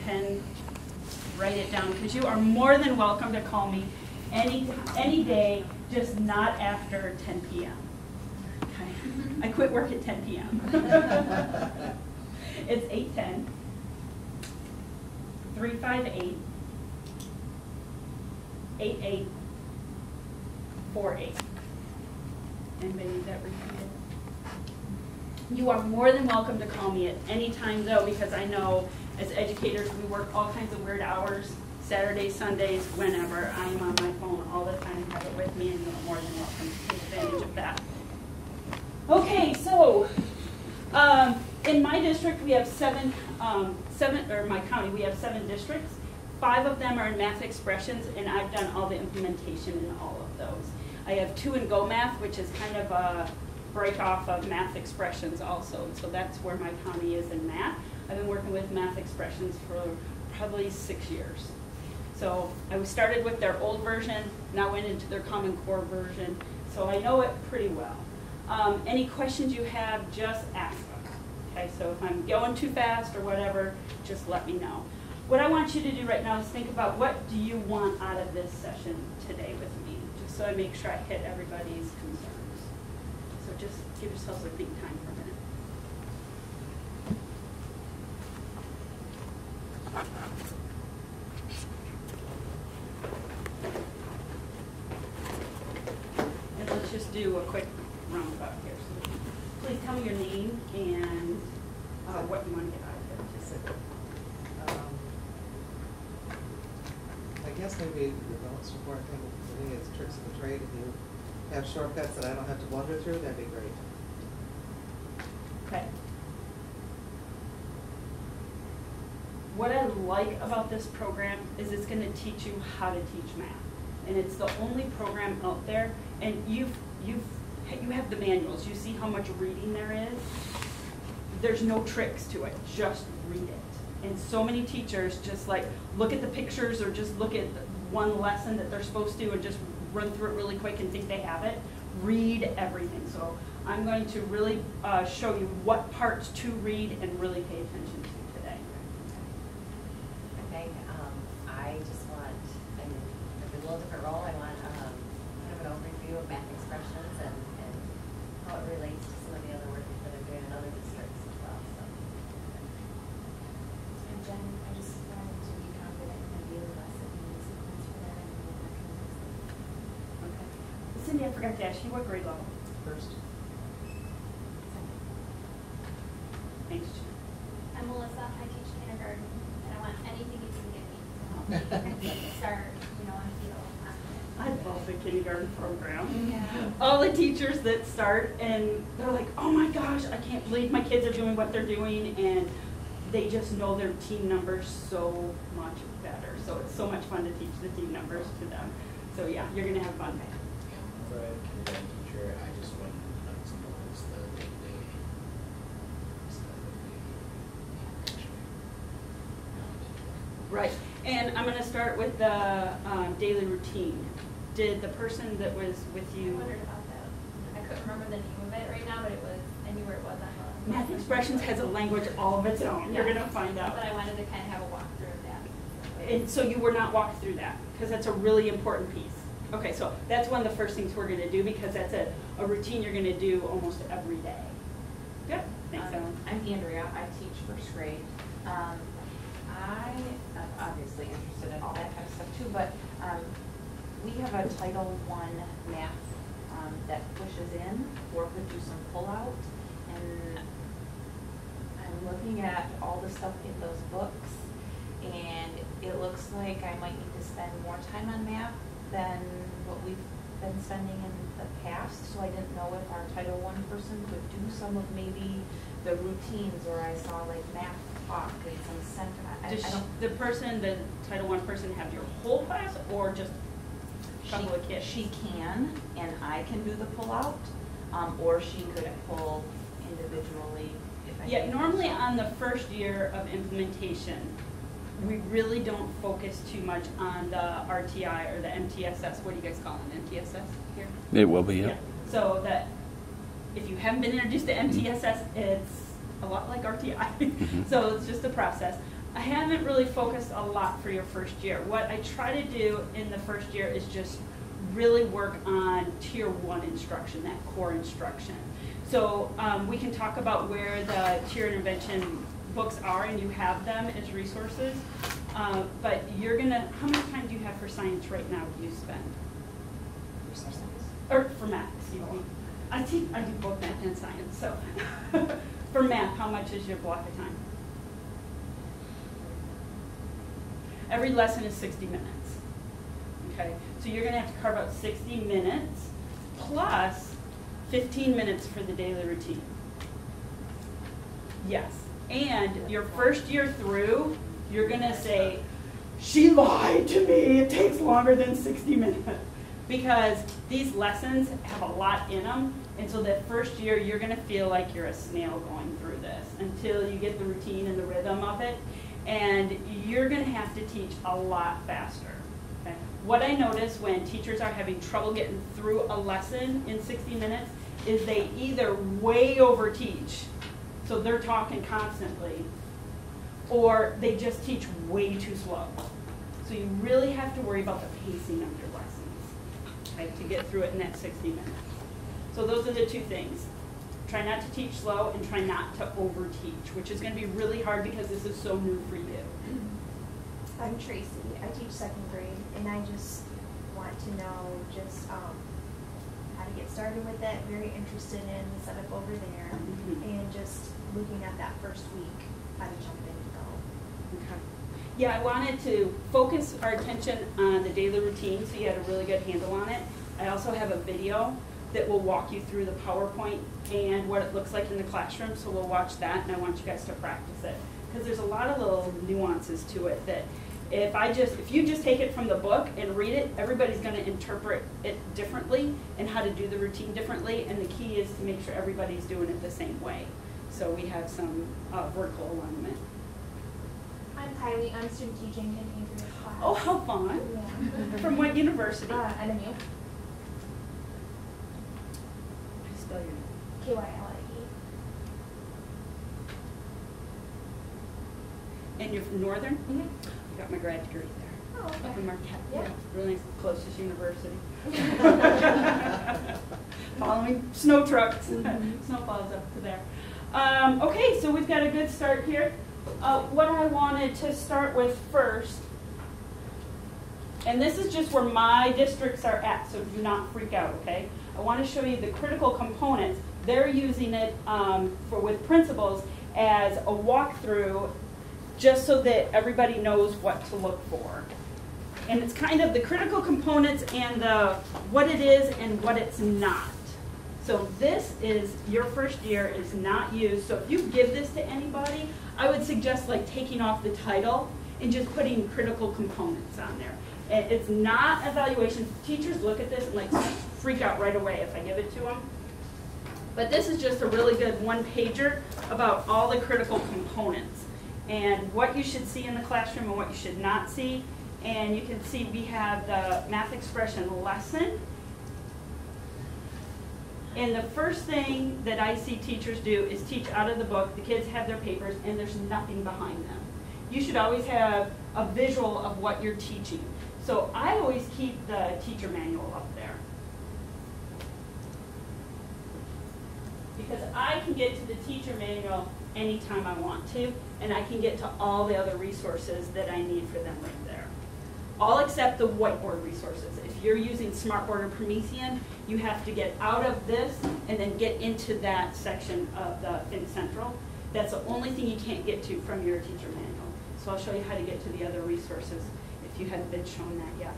pen, write it down, because you are more than welcome to call me any day, just not after 10 p.m. Okay. I quit work at 10 p.m. It's 810 358 8848. Anybody need that repeated? You are more than welcome to call me at any time, though, because I know as educators we work all kinds of weird hours, Saturdays, Sundays, whenever. I'm on my phone all the time, have it with me, and you're more than welcome to take advantage of that. Okay, so in my district we have my county, we have 7 districts. 5 of them are in math expressions, and I've done all the implementation in all of those. I have 2 in Go Math, which is kind of a break off of math expressions also. So that's where my county is in math. I've been working with math expressions for probably 6 years. So I started with their old version, now went into their Common Core version. So I know it pretty well. Any questions you have, just ask them. Okay, so if I'm going too fast or whatever, just let me know. What I want you to do right now is think about what do you want out of this session today with me, just so I make sure I hit everybody's concerns. So just give yourselves a think time for a minute. And let's just do a quick roundabout here. So please tell me your name and what you want to get out of it. I guess maybe the most important thing for me is tricks of the trade. If you have shortcuts that I don't have to blunder through, that'd be great. Okay. What I like about this program is it's going to teach you how to teach math. And it's the only program out there, and you have the manuals. You see how much reading there is? There's no tricks to it, just read it. And so many teachers just like look at the pictures or just look at one lesson that they're supposed to and just run through it really quick and think they have it. Read everything. So I'm going to really show you what parts to read and really pay attention to today. Okay, I just want a little different role. I want kind of an overview of math expressions and how it relates to some of the other work that I'm doing in other districts as well. So. And Jen, I just wanted to be confident in the daily lesson sequence for that and the mechanism. Okay. Cindy, I forgot to ask you, what grade level? First. Thanks, Jen. I'm Melissa. I teach kindergarten, and I want anything you can give me to help me start, and feel confident. I love the kindergarten program. Yeah. All the teachers that start and they're like, oh my gosh, I can't believe my kids are doing what they're doing, and they just know their team numbers so much better. So it's so much fun to teach the team numbers to them. So yeah, you're going to have fun. For a kindergarten teacher, I just want to know what's the day-to-day stuff that they Right, and I'm going to start with the daily routine. Did the person that was with I you... wondered about that. I couldn't remember the name of it right now, but I knew where it was on the... Math Expressions has a language all of its own. Yeah. You're going to find out. But I wanted to kind of have a walkthrough of that. And so you were not walked through that, because that's a really important piece. Okay, so that's one of the first things we're going to do, because that's a routine you're going to do almost every day. Good. Thanks, Ellen. I'm Andrea. I teach first grade. I am obviously interested in all that kind of stuff too, but we have a Title I math that pushes in or could do some pull-out. And I'm looking at all the stuff in those books, and it looks like I might need to spend more time on math than what we've been spending in the past. So I didn't know if our Title I person could do some of maybe the routines, or I saw like math talk and some Does the Title I person have your whole class, or just a couple of kids? She can, and I can do the pull-out, or she could pull individually. If I Yeah, normally on the first year of implementation, we really don't focus too much on the RTI or the MTSS. What do you guys call it, MTSS here? It will be, yeah. So that if you haven't been introduced to MTSS, it's a lot like RTI. So it's just a process. I haven't really focused a lot for your first year. What I try to do in the first year is just really work on tier 1 instruction, that core instruction. So we can talk about where the tier intervention books are, and you have them as resources. But you're gonna, how much time do you have for science right now do you spend? Or for math, excuse me. I do both math and science, so. For math, how much is your block of time? Every lesson is 60 minutes. Okay, so you're gonna have to carve out 60 minutes plus 15 minutes for the daily routine. Yes, and your first year through, you're gonna say, she lied to me, it takes longer than 60 minutes. Because these lessons have a lot in them, and so that first year you're gonna feel like you're a snail going through this until you get the routine and the rhythm of it, and you're gonna have to teach a lot faster. Okay? What I notice when teachers are having trouble getting through a lesson in 60 minutes is they either way over teach, so they're talking constantly, or they just teach way too slow. So you really have to worry about the pacing of your lessons, okay, to get through it in that 60 minutes. So those are the two things. Try not to teach slow and try not to over teach, which is going to be really hard because this is so new for you. I'm Tracy. I teach 2nd grade, and I just want to know just how to get started with it. Very interested in the setup over there, and just looking at that first week, how to jump in and go. Okay. Yeah, I wanted to focus our attention on the daily routine so you had a really good handle on it. I also have a video that will walk you through the PowerPoint and what it looks like in the classroom, so we'll watch that, and I want you guys to practice it. Because there's a lot of little nuances to it that if you just take it from the book and read it, everybody's going to interpret it differently and how to do the routine differently, and the key is to make sure everybody's doing it the same way. So we have some vertical alignment. I'm Kylie. I'm student teaching in Andrea's class. Oh, how fun. Yeah. From what university? NMU. How do you spell your name? KYLIE. And you're from Northern? Mm-hmm. I got my grad degree there. Oh, okay. Up in Marquette. Yeah. Really closest university. Following snow trucks. Snowfalls up to there. Okay, so we've got a good start here. What I wanted to start with first, and this is just where my districts are at, so do not freak out, okay? I want to show you the critical components. They're using it with principals as a walkthrough just so that everybody knows what to look for. And it's kind of the critical components and what it is and what it's not. So this is, your first year is not used. So if you give this to anybody, I would suggest like taking off the title and just putting critical components on there. And it's not evaluation. Teachers look at this and like freak out right away if I give it to them. But this is just a really good one-pager about all the critical components and what you should see in the classroom and what you should not see. And you can see we have the math expression lesson. And the first thing that I see teachers do is teach out of the book. The kids have their papers and there's nothing behind them. You should always have a visual of what you're teaching. So I always keep the teacher manual up there. Because I can get to the teacher manual anytime I want to, and I can get to all the other resources that I need for them right there. All except the whiteboard resources. If you're using Smartboard or Promethean, you have to get out of this and then get into that section of the Think Central. That's the only thing you can't get to from your teacher manual. So I'll show you how to get to the other resources if you haven't been shown that yet.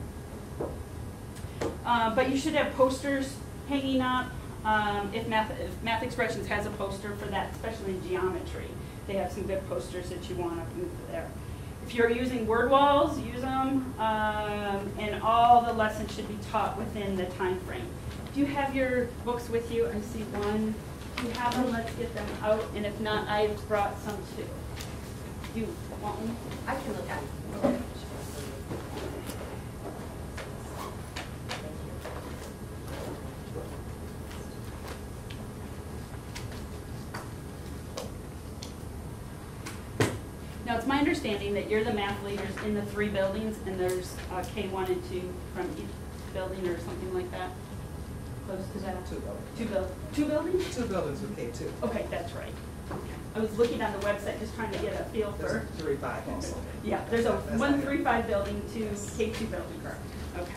But you should have posters hanging up. If Math Expressions has a poster for that, especially in geometry, they have some good posters that you want to move there. If you're using word walls, use them, and all the lessons should be taught within the time frame. Do you have your books with you? I see one. If you have them, let's get them out, and if not, I've brought some too. Do you want one? I can look at it. Now, it's my understanding understanding that you're the math leaders in the 3 buildings, and there's K1 and 2 from each building or something like that? Close to that? 2 buildings. 2 buildings? 2 buildings with K2. Okay, that's right. Okay. I was looking on the website just trying to get a feel There's for. a 3-5 also. Yeah, there's a That's 135 building, 2 K2 building. Correct. Okay.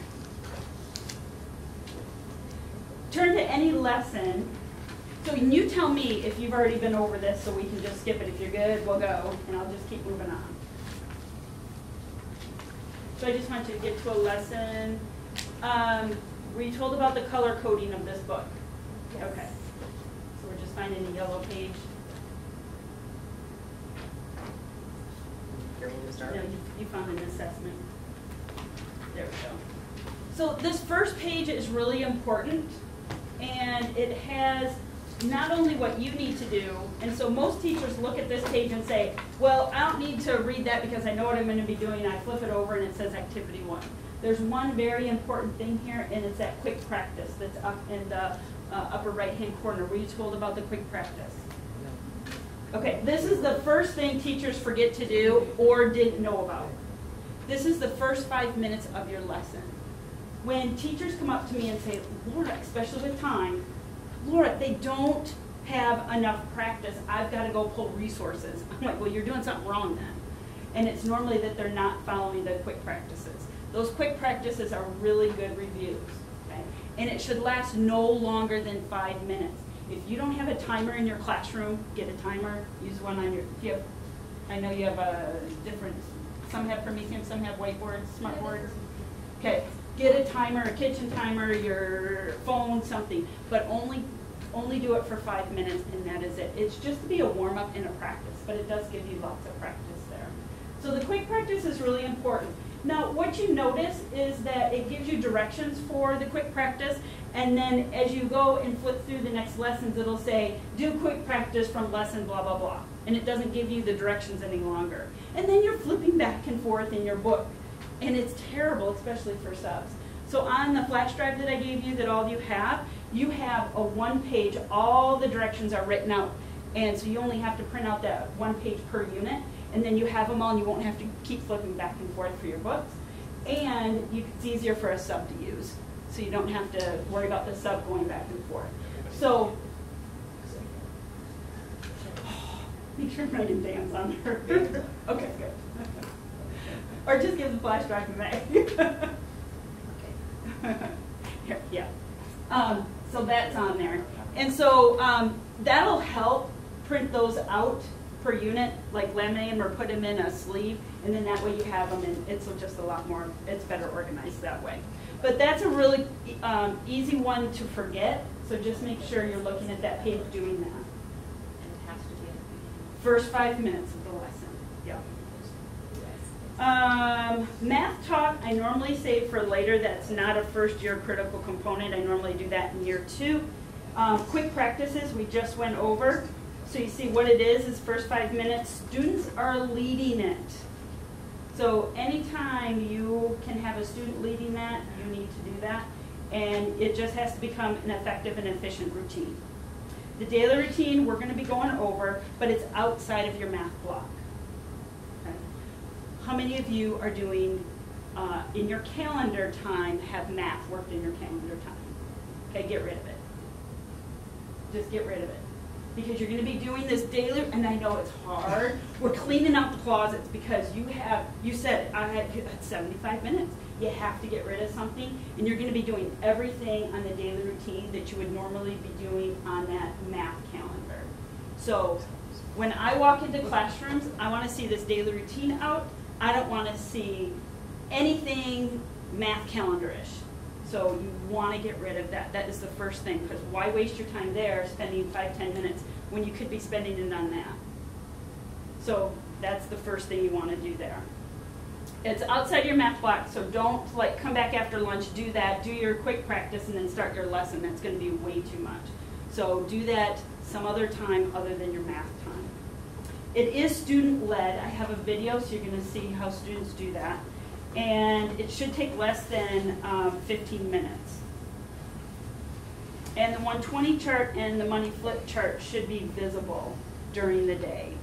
Turn to any lesson. So you tell me if you've already been over this, so we can just skip it. If you're good, we'll go, and I'll just keep moving on. So I just want you to get to a lesson. Were you told about the color coding of this book? Yes. Okay. So we're just finding the yellow page. Here when we start. No, you found an assessment. There we go. So this first page is really important, and it has not only what you need to do, and so most teachers look at this page and say, well, I don't need to read that because I know what I'm going to be doing. I flip it over and it says activity 1. There's one very important thing here, and it's that quick practice that's up in the upper right-hand corner. Were you told about the quick practice? No. Okay, this is the first thing teachers forget to do or didn't know about. This is the first 5 minutes of your lesson. When teachers come up to me and say, Laura, especially with time, Laura, they don't have enough practice. I've got to go pull resources. I'm like, well, you're doing something wrong then. And it's normally that they're not following the quick practices. Those quick practices are really good reviews, okay? And it should last no longer than 5 minutes. If you don't have a timer in your classroom, get a timer. Use one on your, I know you have a different, some have Prometheum, some have whiteboards, smart boards. Okay, get a timer, a kitchen timer, your phone, something, but only do it for 5 minutes, and that is it. It's just to be a warm-up and a practice, but it does give you lots of practice there. So the quick practice is really important. Now, what you notice is that it gives you directions for the quick practice, and then as you go and flip through the next lessons, it'll say, do quick practice from lesson blah, blah, blah. And it doesn't give you the directions any longer. And then you're flipping back and forth in your book, and it's terrible, especially for subs. So on the flash drive that I gave you that all of you have a 1-page, all the directions are written out. And so you only have to print out that 1 page per unit, and then you have them all, and you won't have to keep flipping back and forth for your books. And it's easier for a sub to use, so you don't have to worry about the sub going back and forth. So, make sure I'm writing Dan's on there. Okay, good. Or just give the flash drive to Meg. Here, yeah. So that's on there. And so that'll help print those out per unit, like laminate them or put them in a sleeve, and then that way you have them, and it's just a lot more, it's better organized that way. But that's a really easy one to forget, so just make sure you're looking at that page doing that. And it has to be in the beginning. First 5 minutes of the lesson, yeah. Math talk, I normally save for later. That's not a first year critical component. I normally do that in year 2. Quick practices, we just went over. So you see what it is first 5 minutes. Students are leading it. So anytime you can have a student leading that, you need to do that. And it just has to become an effective and efficient routine. The daily routine we're going to be going over, but it's outside of your math block. Okay. How many of you are doing, in your calendar time, have math worked in your calendar time? Okay, get rid of it. Just get rid of it. Because you're going to be doing this daily, and I know it's hard. We're cleaning out the closets because you said I had 75 minutes. You have to get rid of something, and you're going to be doing everything on the daily routine that you would normally be doing on that math calendar. So when I walk into classrooms, I want to see this daily routine out. I don't want to see anything math calendar-ish. So you want to get rid of that. That is the first thing, because why waste your time there spending 5-10 minutes when you could be spending it on that? So that's the first thing you want to do there. It's outside your math block, so don't come back after lunch, do that, do your quick practice, and then start your lesson. That's going to be way too much. So do that some other time other than your math time. It is student-led. I have a video, so you're going to see how students do that. And it should take less than 15 minutes. And the 120 chart and the money flip chart should be visible during the day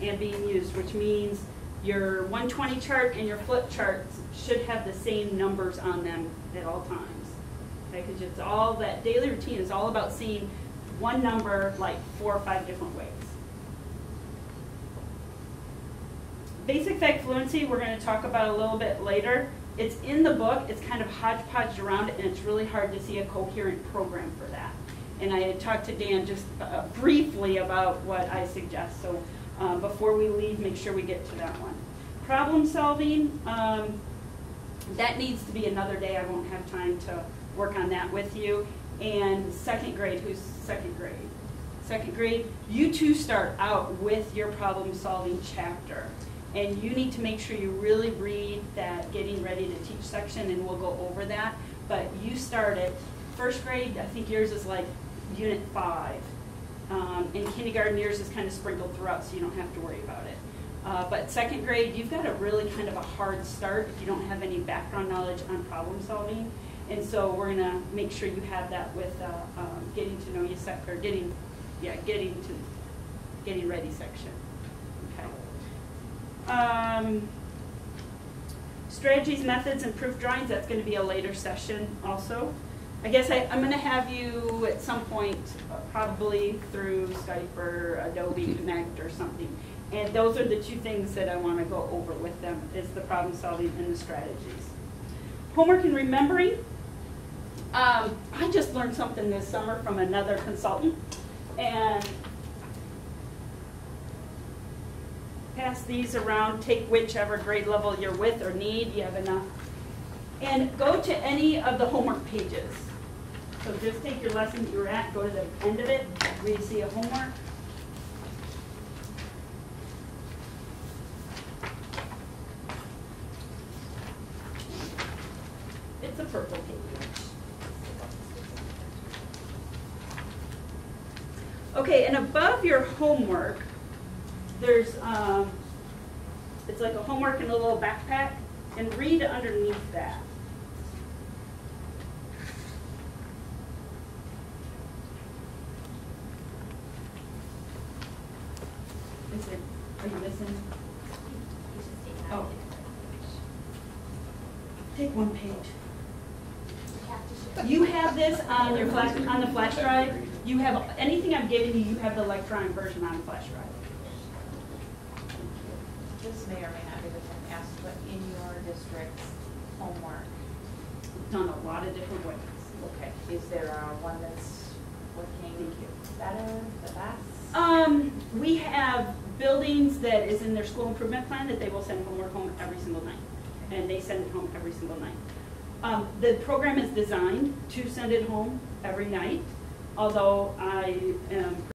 and being used, which means Your 120 chart and your flip charts should have the same numbers on them at all times. Okay, because it's all, that daily routine is all about seeing one number like 4 or 5 different ways. Basic fact fluency, we're going to talk about a little bit later. It's in the book, it's kind of hodgepodged around it, and it's really hard to see a coherent program for that. And I had talked to Dan just briefly about what I suggest, so before we leave, make sure we get to that one. Problem solving, that needs to be another day. I won't have time to work on that with you. And second grade, who's second grade? Second grade, you two start out with your problem solving chapter. And you need to make sure you really read that getting ready to teach section, and we'll go over that. But you start at first grade, I think yours is like unit 5. In kindergarten, yours is kind of sprinkled throughout, so you don't have to worry about it. But second grade, you've got a really kind of a hard start if you don't have any background knowledge on problem solving. And so we're going to make sure you have that with getting to know you or getting ready section. Okay. Strategies, methods, and proof drawings, that's going to be a later session also. I guess I'm going to have you at some point, probably through Skype or Adobe Connect or something. And those are the 2 things that I want to go over with them, is the problem solving and the strategies. Homework and remembering. I just learned something this summer from another consultant. And pass these around, take whichever grade level you're with or need, you have enough. And go to any of the homework pages. So just take your lesson that you're at, go to the end of it, where you see a homework. It's a purple page. Okay, and above your homework, there's, it's like a homework in a little backpack, and read underneath that. Is it, are you listening? Oh. Take one page. You have this on your flash, on the flash drive. You have anything I'm giving you, you have the electronic version on the flash drive. This may or may not be the thing asked, but in your district's homework. Done a lot of different ways. Okay. Is there one that's working better, the best? We have buildings that is in their school improvement plan that they will send homework home every single night. And they send it home every single night. The program is designed to send it home every night, although I am